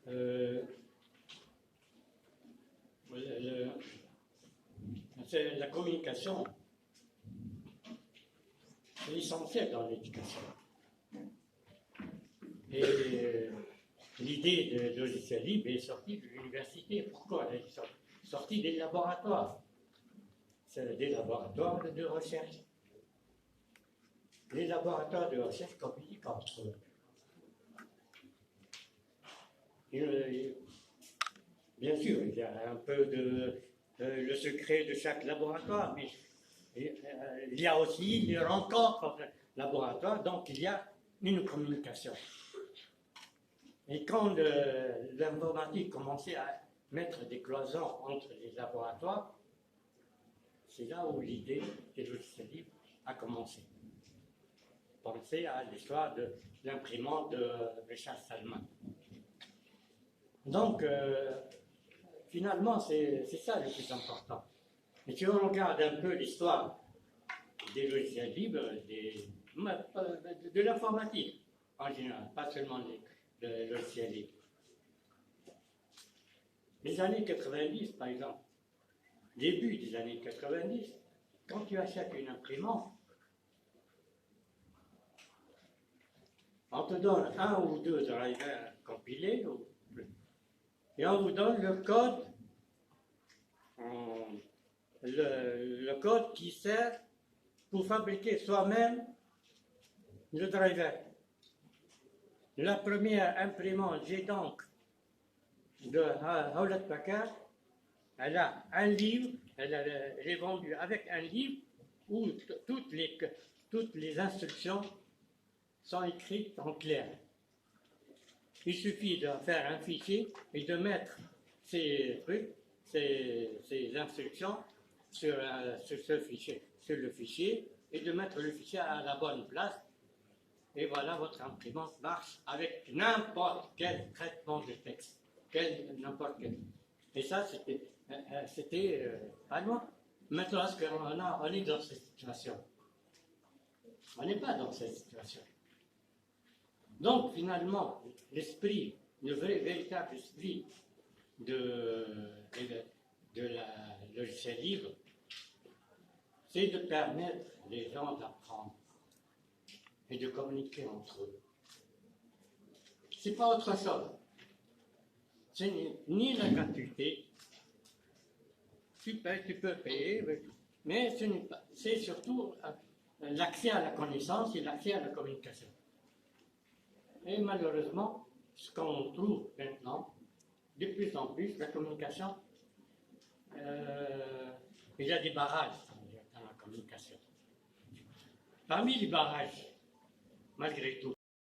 Euh, la communication, c'est essentiel dans l'éducation. Et l'idée de logiciel libre est sortie de l'université. Pourquoi elle est sortie des laboratoires? C'est des laboratoires de recherche. Les laboratoires de recherche communiquent entre eux. Bien sûr, il y a un peu de le secret de chaque laboratoire, mais il y a aussi les rencontres entre laboratoires, donc il y a une communication. Et quand l'informatique commençait à mettre des cloisons entre les laboratoires, c'est là où l'idée des logiciels libres a commencé. Pensez à l'histoire de l'imprimante de Richard Stallman. Donc, finalement, c'est ça le plus important. Mais si on regarde un peu l'histoire des logiciels libres, de l'informatique en général, pas seulement des logiciels libres. Les années 90, par exemple, début des années 90, quand tu achètes une imprimante, on te donne un ou deux drivers compilés, et on vous donne le code, le code qui sert pour fabriquer soi-même le driver. La première imprimante G-Tank de Hewlett Packard, elle a un livre, elle est vendue avec un livre où toutes les instructions sont écrites en clair. Il suffit de faire un fichier et de mettre ces trucs, ces instructions sur ce fichier, sur le fichier, et de mettre le fichier à la bonne place. Et voilà, votre imprimante marche avec n'importe quel traitement de texte, n'importe quel. Et ça, c'était pas loin. Maintenant, est-ce qu'on est dans cette situation? On n'est pas dans cette situation. Donc, finalement, l'esprit, le véritable esprit de la logiciel libre, c'est de permettre les gens d'apprendre et de communiquer entre eux. C'est pas autre chose. C'est ni la gratuité, tu peux payer, mais c'est surtout l'accès à la connaissance et l'accès à la communication. Et malheureusement, ce qu'on trouve maintenant, de plus en plus, la communication, il y a des barrages dans la communication. Parmi les barrages, malgré tout,